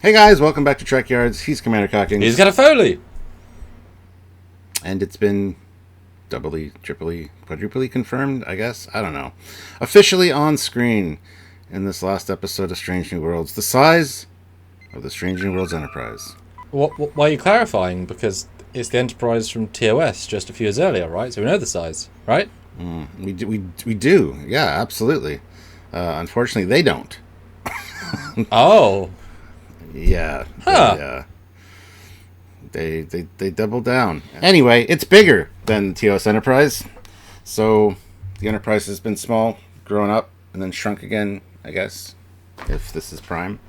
Hey guys, welcome back to Trekyards. He's Commander Cockings. He's got a Foley. And it's been doubly, triply, quadruply confirmed, I guess. I don't know. Officially on screen in this last episode of Strange New Worlds. The size of the Strange New Worlds Enterprise. Why are you clarifying? Because it's the Enterprise from TOS just a few years earlier, right? So we know the size, right? We do. Yeah, absolutely. Unfortunately, they don't. Oh. Yeah. Huh. They double down. Anyway, it's bigger than TOS Enterprise. So the Enterprise has been small, grown up, and then shrunk again, I guess, if this is Prime.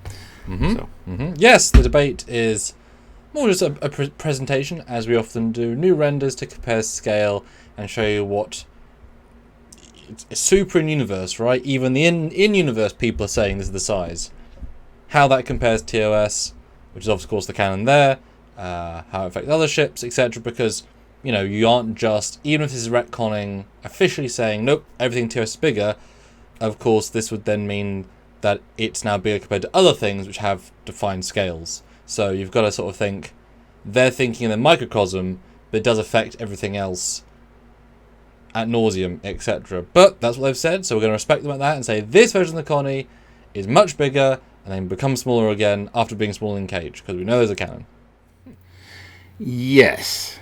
Yes, the debate is more just a presentation, as we often do. New renders to compare scale and show you what... It's super in-universe, right? Even the in-universe people are saying this is the size. How that compares to TOS, which is of course the canon there, how it affects other ships, etc. Because, you know, you aren't just, even if this is retconning, officially saying, nope, everything TOS is bigger, of course this would then mean that it's now bigger compared to other things which have defined scales. So you've got to sort of think, they're thinking in the microcosm, but it does affect everything else ad nauseum, etc. But that's what they've said, so we're going to respect them at that and say this version of the Connie is much bigger and then become smaller again after being small in Cage, because we know there's a canon. Yes.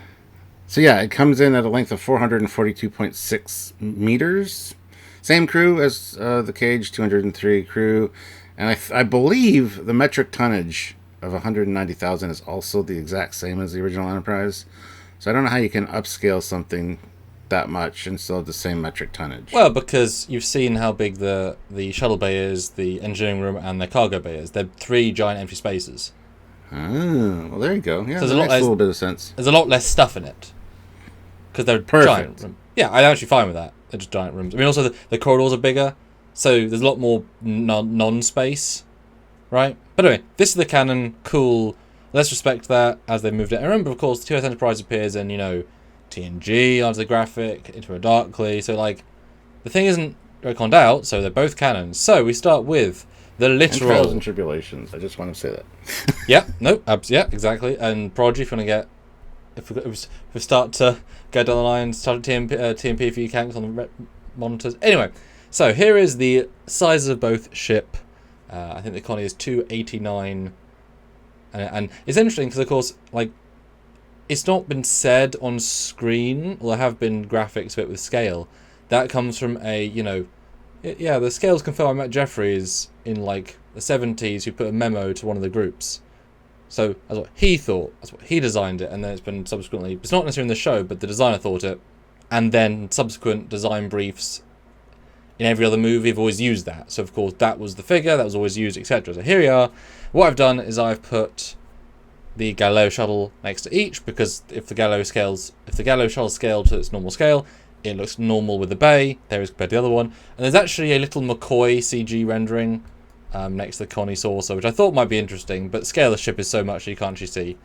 So yeah, it comes in at a length of 442.6 meters. Same crew as the Cage, 203 crew. And I believe the metric tonnage of 190,000 is also the exact same as the original Enterprise. So I don't know how you can upscale something that much and still have the same metric tonnage. Well, because you've seen how big the shuttle bay is, the engineering room, and the cargo bay is. They're three giant empty spaces. Oh, well, there you go. Yeah, so that makes a little bit of sense. There's a lot less stuff in it. Because they're giant rooms. Yeah, I'm actually fine with that. They're just giant rooms. I mean, also, the corridors are bigger, so there's a lot more non-space, right? But anyway, this is the canon. Cool. Let's respect that as they moved it. And remember, of course, the TOS Enterprise appears in, you know, TNG onto the graphic, into a Darkly. So, like, the thing isn't retconned out, so they're both canons. So we start with the literal... And Trials and Tribulations. I just want to say that. Yeah, no, yeah, exactly. And Prodigy, if you want to get... If we start to go down the line, start at TMP if you can, on the monitors. Anyway, so here is the sizes of both ship. I think the Connie is 289. And it's interesting because, of course, like, it's not been said on screen, or there have been graphics of it with scale. That comes from a, you know, yeah, the scale's confirmed by Matt Jeffries in, like, the 70s, who put a memo to one of the groups. So that's what he thought, that's what he designed it, and then it's been subsequently, it's not necessarily in the show, but the designer thought it, and then subsequent design briefs in every other movie have always used that. So, of course, that was the figure, that was always used, etc. So here we are. What I've done is I've put the Galileo shuttle next to each, because if the Galileo shuttle scaled to its normal scale, it looks normal with the bay, there is compared to the other one. And there's actually a little McCoy CG rendering next to the Connie saucer, which I thought might be interesting, but the scale of the ship is so much you can't actually see.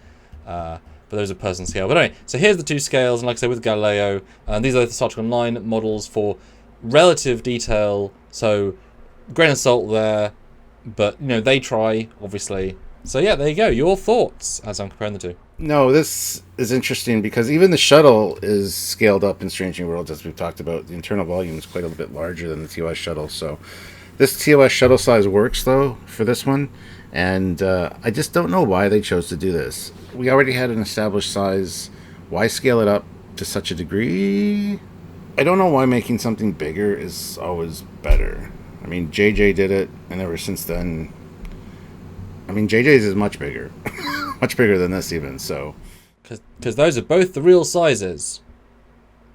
But there's a person scale. But anyway, so here's the two scales, and like I said, with Galileo, these are the Star Trek Online models for relative detail, so grain of salt there, but, you know, they try, obviously. So yeah, there you go. Your thoughts as I'm comparing the two. No, this is interesting because even the shuttle is scaled up in Strange New Worlds, as we've talked about. The internal volume is quite a bit larger than the TOS shuttle. So this TOS shuttle size works, though, for this one. And I just don't know why they chose to do this. We already had an established size. Why scale it up to such a degree? I don't know why making something bigger is always better. I mean, JJ did it, and ever since then... I mean, JJ's is much bigger. Much bigger than this, even, so... Because those are both the real sizes.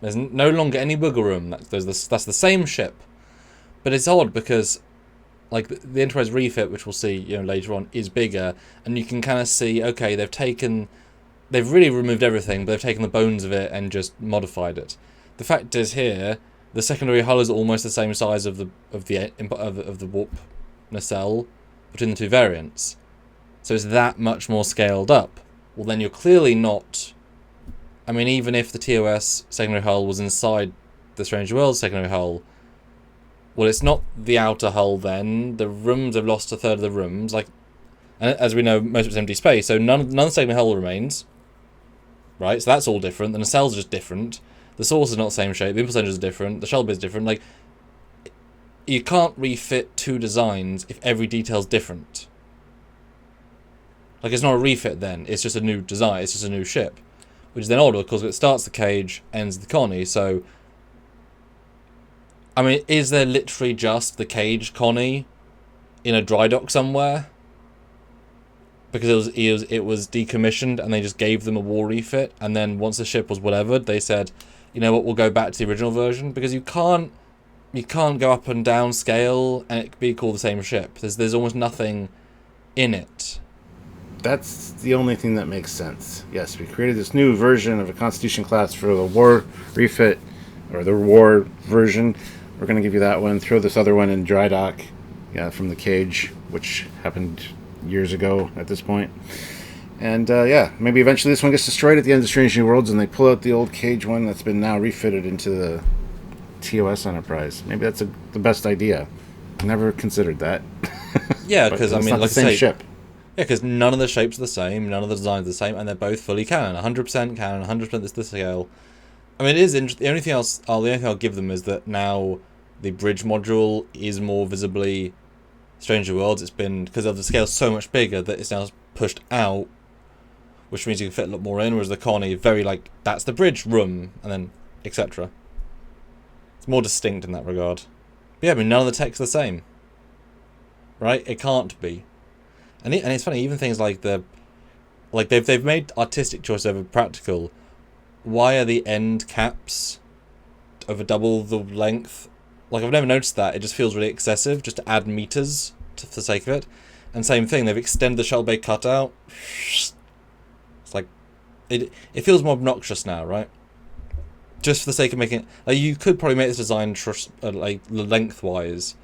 There's no longer any wiggle room. That's the same ship. But it's odd, because, like, the Enterprise refit, which we'll see, you know, later on, is bigger, and you can kind of see, okay, they've really removed everything, but they've taken the bones of it and just modified it. The fact is here, the secondary hull is almost the same size of the warp nacelle between the two variants. So it's that much more scaled up. Well, then you're clearly not... I mean, even if the TOS secondary hull was inside the Strange Worlds secondary hull, well, it's not the outer hull then. The rooms have lost a third of the rooms. Like, And as we know, most of it's empty space, so none of the segment hull remains. Right, so that's all different. The nacelles are just different. The saucer is not the same shape. The impulse engine is different. The shell bay is different. Like, you can't refit two designs if every detail's different. Like, it's not a refit then. It's just a new design. It's just a new ship. Which is then odd, because it starts the cage, ends the Connie. So, I mean, is there literally just the cage Connie in a dry dock somewhere? Because it was decommissioned and they just gave them a war refit, and then once the ship was whatever, they said, you know what, we'll go back to the original version, because you can't go up and down scale and it be called the same ship. There's almost nothing in it. That's the only thing that makes sense. Yes, we created this new version of a Constitution class for the war refit, or the war version. We're going to give you that one. Throw this other one in dry dock, from the cage, which happened years ago at this point. And maybe eventually this one gets destroyed at the end of Strange New Worlds and they pull out the old cage one that's been now refitted into the TOS Enterprise. Maybe that's the best idea. Never considered that. Yeah, because I mean, like the same ship. Yeah, because none of the shapes are the same, none of the designs are the same, and they're both fully canon. 100% canon, 100% this the scale. I mean, it is interesting. The only thing I'll give them is that now the bridge module is more visibly Strange New Worlds. It's been, because of the scale so much bigger, that it's now pushed out, which means you can fit a lot more in, whereas the Connie, very like, that's the bridge room, and then etc. It's more distinct in that regard. But yeah, I mean, none of the tech's the same. Right? It can't be. And it's funny, even things like they've made artistic choice over practical. Why are the end caps over double the length? Like, I've never noticed that. It just feels really excessive, just to add meters for the sake of it. And same thing, they've extended the shell bay cutout. It's like, it feels more obnoxious now, right? Just for the sake of making it, like, you could probably make this design like lengthwise,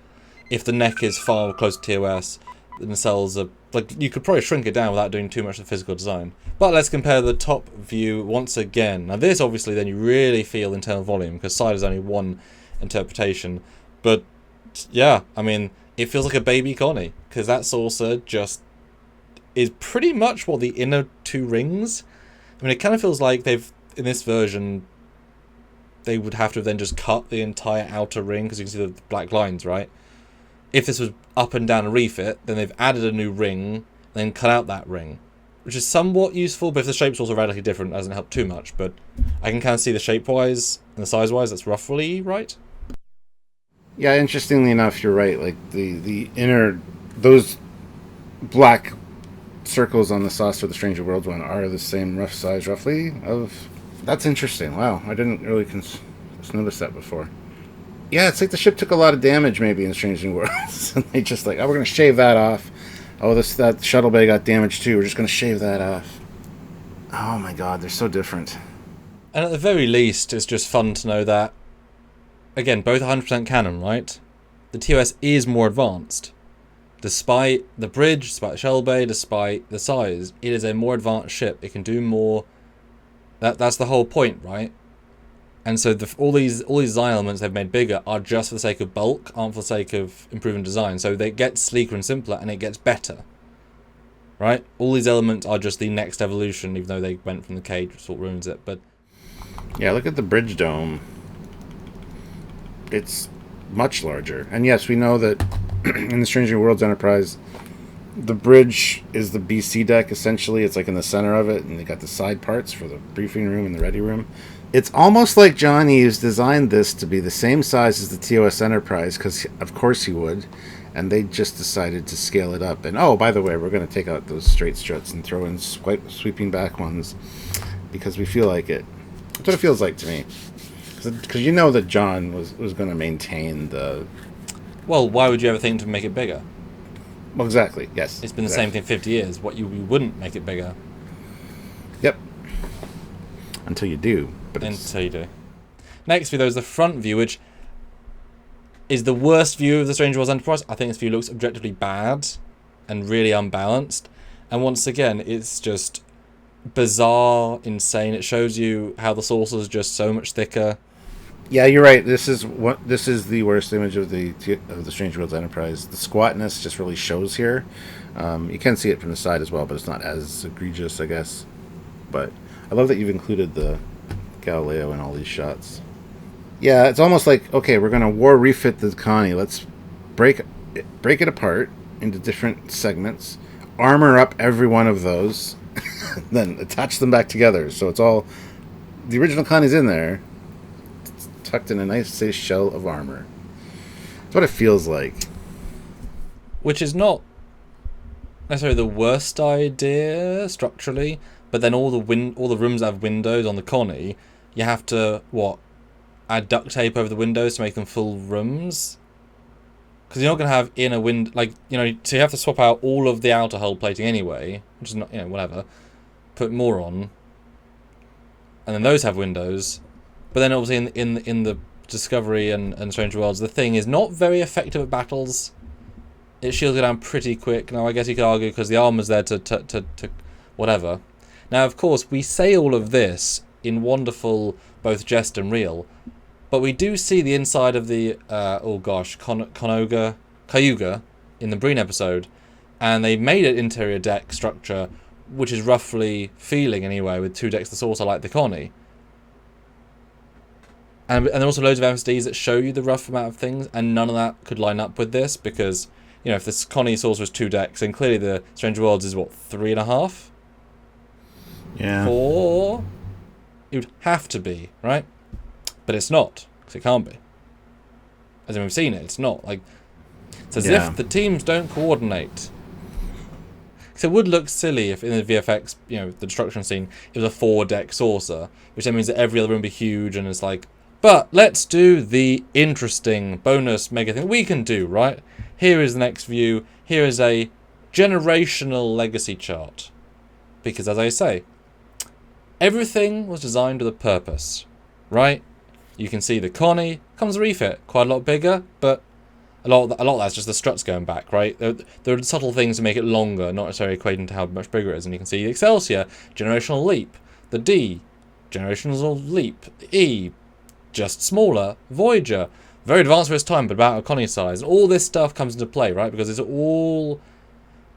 if the neck is far closer to TOS, the nacelles are, like, you could probably shrink it down without doing too much of the physical design. But let's compare the top view once again. Now this, obviously, then you really feel internal volume, because side is only one interpretation. But yeah, I mean, it feels like a baby Connie, because that saucer just is pretty much what the inner two rings. I mean, it kind of feels like they've, in this version, they would have to have then just cut the entire outer ring, because you can see the black lines, right? If this was up and down a refit, then they've added a new ring, then cut out that ring, which is somewhat useful, but if the shape's also radically different, it doesn't help too much. But I can kind of see the shape-wise and the size-wise, that's roughly right. Yeah, interestingly enough, you're right. Like, the inner, those black circles on the saucer of the Stranger Worlds one are the same rough size, roughly, of... That's interesting. Wow, I didn't really notice that before. Yeah, it's like the ship took a lot of damage maybe in Strange New Worlds. And they just like, oh, we're going to shave that off. Oh, that shuttle bay got damaged too. We're just going to shave that off. Oh my god, they're so different. And at the very least, it's just fun to know that, again, both 100% canon, right? The TOS is more advanced. Despite the bridge, despite the shell bay, despite the size, it is a more advanced ship. It can do more. That's the whole point, right? And so all these design elements they've made bigger are just for the sake of bulk, aren't for the sake of improving design. So they get sleeker and simpler, and it gets better. Right? All these elements are just the next evolution, even though they went from the cage, which is what ruins it. But yeah, look at the bridge dome. It's much larger. And yes, we know that in the Stranger Worlds Enterprise, the bridge is the BC deck, essentially. It's like in the center of it, and they got the side parts for the briefing room and the ready room. It's almost like John Eves designed this to be the same size as the TOS Enterprise, because of course he would, and they just decided to scale it up. And oh, by the way, we're going to take out those straight struts and throw in sweeping back ones, because we feel like it. That's what it feels like to me. Because you know that John was going to maintain the... Well, why would you ever think to make it bigger? Well, exactly, yes. It's been the same thing 50 years. What you wouldn't make it bigger. Yep. Until you do. Until you do. Next view, though, is the front view, which is the worst view of the Strange Worlds Enterprise. I think this view looks objectively bad and really unbalanced. And once again, it's just bizarre, insane. It shows you how the saucer is just so much thicker. Yeah, you're right. This is the worst image of the Strange Worlds Enterprise. The squatness just really shows here. You can see it from the side as well, but it's not as egregious, I guess. But I love that you've included the Galileo in all these shots. Yeah, it's almost like, okay, we're gonna war refit the Connie. Let's break it apart into different segments, armor up every one of those, then attach them back together. So it's all the original Connie's in there, tucked in a nice, safe shell of armor. That's what it feels like. Which is not necessarily the worst idea structurally, but then all the rooms that have windows on the Connie, you have to add duct tape over the windows to make them full rooms. Because you're not going to have inner window, so you have to swap out all of the outer hull plating anyway, which is not, whatever. Put more on, and then those have windows. But then obviously in the Discovery and Strange Worlds, the thing is not very effective at battles. It shields it down pretty quick. Now I guess you could argue because the armor's there to whatever. Now of course we say all of this in wonderful both jest and real. But we do see the inside of the, Cayuga in the Breen episode, and they made an interior deck structure, which is roughly feeling anyway, with 2 decks the saucer like the Connie. And there are also loads of MSDs that show you the rough amount of things, and none of that could line up with this, because, if this Connie saucer was 2 decks, then clearly the Strange Worlds is, 3.5? Yeah. 4? It would have to be, right? But it's not, because it can't be. As in, we've seen it, it's not. It's as if the teams don't coordinate. So it would look silly if in the VFX, the destruction scene, it was a 4-deck saucer, which then means that every other room would be huge, and it's like, but let's do the interesting bonus mega thing we can do, right? Here is the next view. Here is a generational legacy chart. Because, as I say, everything was designed with a purpose, right? You can see the Connie comes a refit, quite a lot bigger, but a lot of that's just the struts going back, right? There are subtle things to make it longer, not necessarily equating to how much bigger it is. And you can see the Excelsior, generational leap, the D, generational leap, the E, just smaller, Voyager, very advanced for its time, but about a Connie size. And all this stuff comes into play, right? Because it's all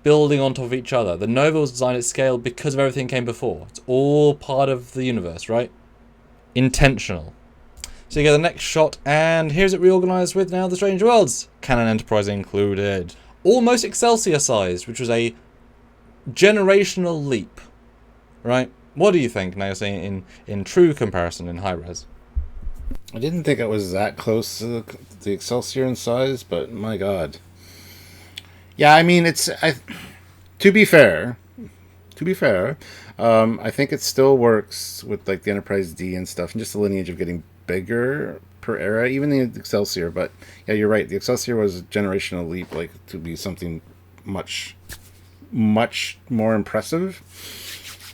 building on top of each other. The Nova was designed at scale because of everything came before. It's all part of the universe, right? Intentional. So you get the next shot, and here's it reorganized with now the Strange Worlds, Canon Enterprise included. Almost Excelsior sized, which was a generational leap, right? What do you think now you're seeing in true comparison in high res? I didn't think it was that close to the Excelsior in size, but my god. Yeah, I mean, to be fair, I think it still works with the Enterprise D and stuff, and just the lineage of getting bigger per era, even the Excelsior. But yeah, you're right. The Excelsior was a generational leap, to be something much, much more impressive.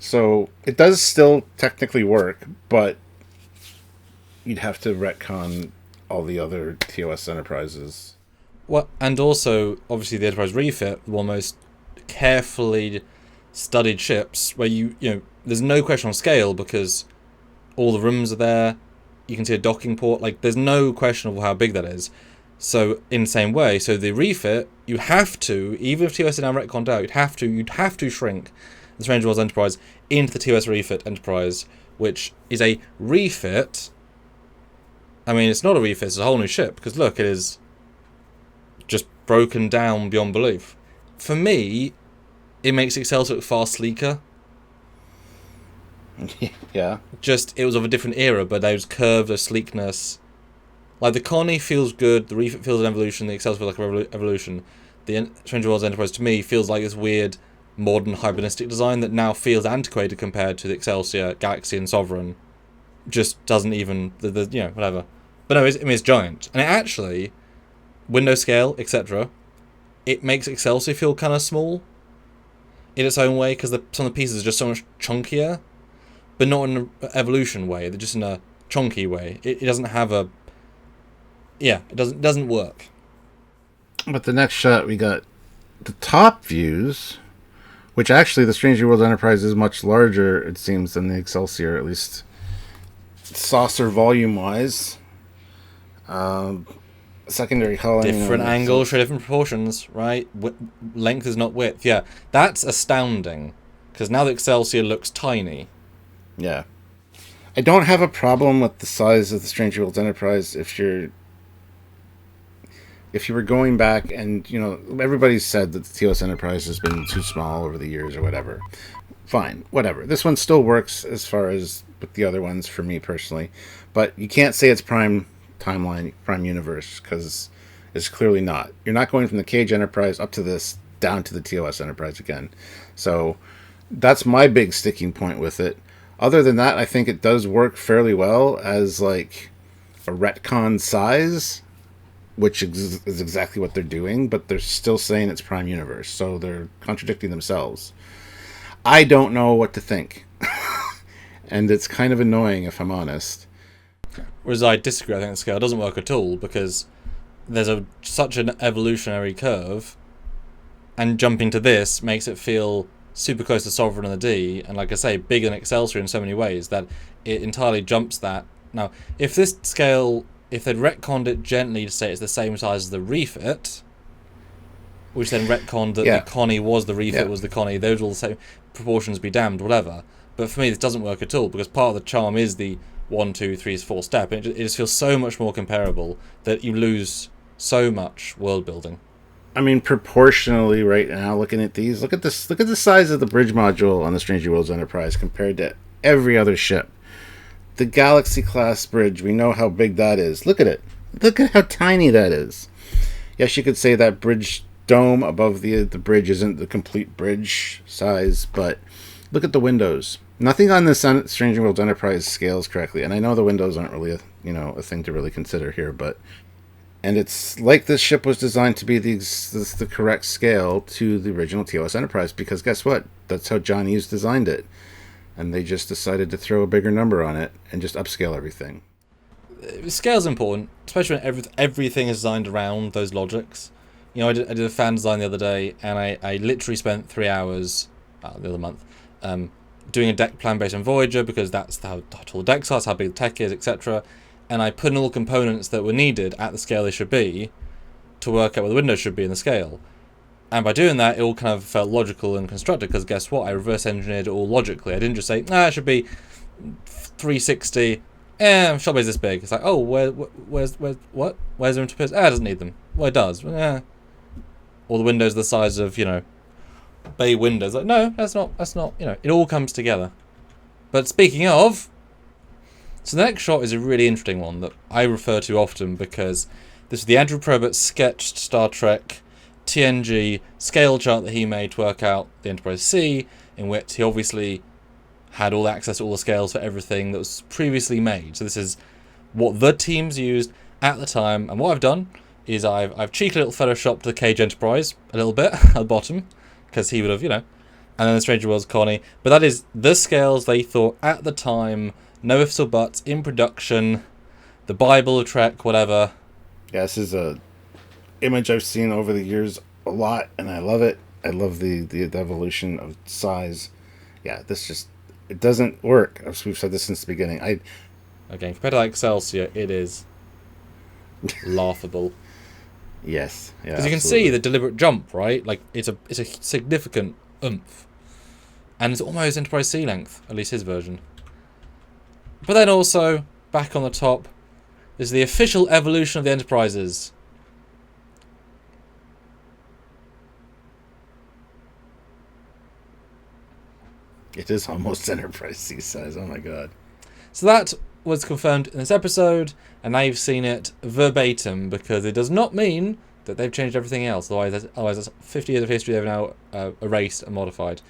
So it does still technically work, but you'd have to retcon all the other TOS Enterprises. Well, and also obviously the Enterprise refit, the most carefully studied ships, where there's no question on scale because all the rooms are there. You can see a docking port. There's no question of how big that is. So in the same way, so the refit, you have to, even if TOS is now retconned out, you'd have to shrink the Strange Worlds Enterprise into the TOS refit Enterprise, which is a refit. I mean, it's not a refit; it's a whole new ship. Because look, it is just broken down beyond belief. For me, it makes Excelsior look far sleeker. Yeah. Just, it was of a different era, but those curves, those sleekness. The Connie feels good, the refit feels an evolution, the Excelsior feels like a evolution. The Strange Worlds Enterprise, to me, feels like this weird, modern, hibernistic design that now feels antiquated compared to the Excelsior, Galaxy, and Sovereign. Just doesn't even, whatever. But no, it's giant. And it actually, window scale, etc., it makes Excelsior feel kind of small in its own way, because some of the pieces are just so much chunkier. But not in an evolution way. They're just in a chunky way. It doesn't have a... Yeah, it doesn't work. But the next shot, we got the top views, which actually the Strange New Worlds Enterprise is much larger, it seems, than the Excelsior, at least saucer volume-wise. Secondary color. Different angles for different proportions, right? Length is not width. Yeah, that's astounding. Because now the Excelsior looks tiny. Yeah. I don't have a problem with the size of the Strange Worlds Enterprise if you were going back and, everybody's said that the TOS Enterprise has been too small over the years or whatever. Fine, whatever. This one still works as far as with the other ones for me personally. But you can't say it's prime timeline, prime universe, because it's clearly not. You're not going from the Cage Enterprise up to this, down to the TOS Enterprise again. So that's my big sticking point with it. Other than that, I think it does work fairly well as like a retcon size, which is exactly what they're doing, but they're still saying it's prime universe, so they're contradicting themselves. I don't know what to think. And it's kind of annoying, if I'm honest. Whereas I disagree. I think the scale doesn't work at all because there's such an evolutionary curve, and jumping to this makes it feel super close to Sovereign and the D, and like I say, bigger than Excelsior in so many ways that it entirely jumps that. Now, if this scale, if they'd retconned it gently to say it's the same size as the refit, which then retconned that the Connie was the refit was the Connie, those all the same proportions, be damned, whatever. But for me, this doesn't work at all because part of the charm is the 1, 2, 3, 4 step. It just feels so much more comparable that you lose so much world building. I mean, proportionally, right now, looking at these, look at the size of the bridge module on the Strange Worlds Enterprise compared to every other ship. The Galaxy class bridge, we know how big that is. Look at it. Look at how tiny that is. Yes, you could say that bridge dome above the bridge isn't the complete bridge size, but look at the windows. Nothing on this Strange Worlds Enterprise scales correctly, and I know the windows aren't really a thing to really consider here, but. And it's like this ship was designed to be the correct scale to the original TOS Enterprise, because guess what? That's how John Hughes designed it. And they just decided to throw a bigger number on it and just upscale everything. Scale's important, especially when everything is designed around those logics. I did a fan design the other day, and I literally spent 3 hours, the other month, doing a deck plan based on Voyager, because that's how tall the decks are, how big the tech is, etc. And I put in all components that were needed at the scale they should be to work out where the windows should be in the scale. And by doing that, it all kind of felt logical and constructed, because guess what? I reverse engineered it all logically. I didn't just say, it should be 360. Shop is this big. It's like, oh, where's what? Where's the room to put? It doesn't need them. Well, it does. All the windows the size of, bay windows. Like, no, that's not, it all comes together. But speaking of, so the next shot is a really interesting one that I refer to often, because this is the Andrew Probert sketched Star Trek TNG scale chart that he made to work out the Enterprise C, in which he obviously had all access to all the scales for everything that was previously made. So this is what the teams used at the time, and what I've done is I've cheekily little photoshopped the Cage Enterprise a little bit at the bottom, because he would have, and then the Stranger Worlds Connie. But that is the scales they thought at the time. No ifs or buts, in production, the Bible of Trek, whatever. Yeah, this is a image I've seen over the years a lot, and I love it. I love the evolution of size. Yeah, it doesn't work. We've said this since the beginning. Again, compared to Excelsior, it is laughable. Yes, yeah. Because you can see the deliberate jump, right? Like it's a significant oomph, and it's almost Enterprise C length, at least his version. But then also, back on the top, is the official evolution of the Enterprises. It is almost Enterprise C size, oh my god. So that was confirmed in this episode, and now you've seen it verbatim, because it does not mean that they've changed everything else. Otherwise that's 50 years of history they've now erased and modified.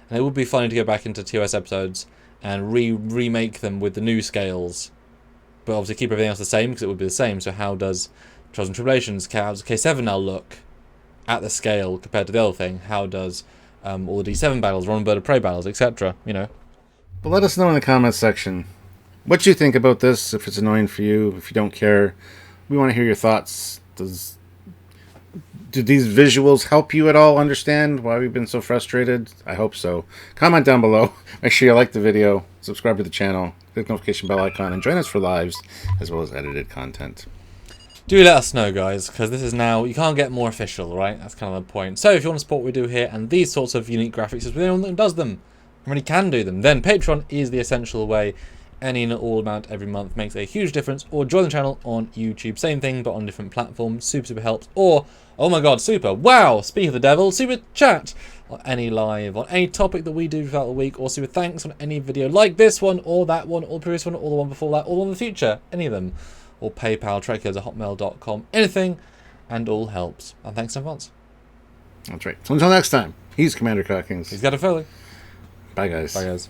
And it would be funny to go back into TOS episodes and remake them with the new scales, but obviously keep everything else the same, because it would be the same. So how does Trials and Tribulations, how does K7 now look at the scale compared to the other thing? How does all the D7 battles, Ron Bird of Prey battles, etc. But let us know in the comments section what you think about this, if it's annoying for you, if you don't care. We want to hear your thoughts. Do these visuals help you at all understand why we've been so frustrated? I hope so. Comment down below. Make sure you like the video, subscribe to the channel, click the notification bell icon, and join us for lives as well as edited content. Do let us know, guys, because this is now, you can't get more official, right? That's kind of the point. So if you want to support what we do here and these sorts of unique graphics, is anyone that does them, and really can do them, then Patreon is the essential way. Any and all amount every month makes a huge difference. Or join the channel on YouTube, same thing but on different platforms. Super helps. Or, oh my god, super, wow, speak of the devil, super chat on any live, on any topic that we do throughout the week, or super thanks on any video like this one, or that one, or the previous one, or the one before that, or the one in the future, any of them. Or PayPal, trekyards@hotmail.com, anything and all helps. And thanks in advance. That's right. So until next time, he's Commander Cockings. He's got a Foley. Bye, guys. Bye, guys.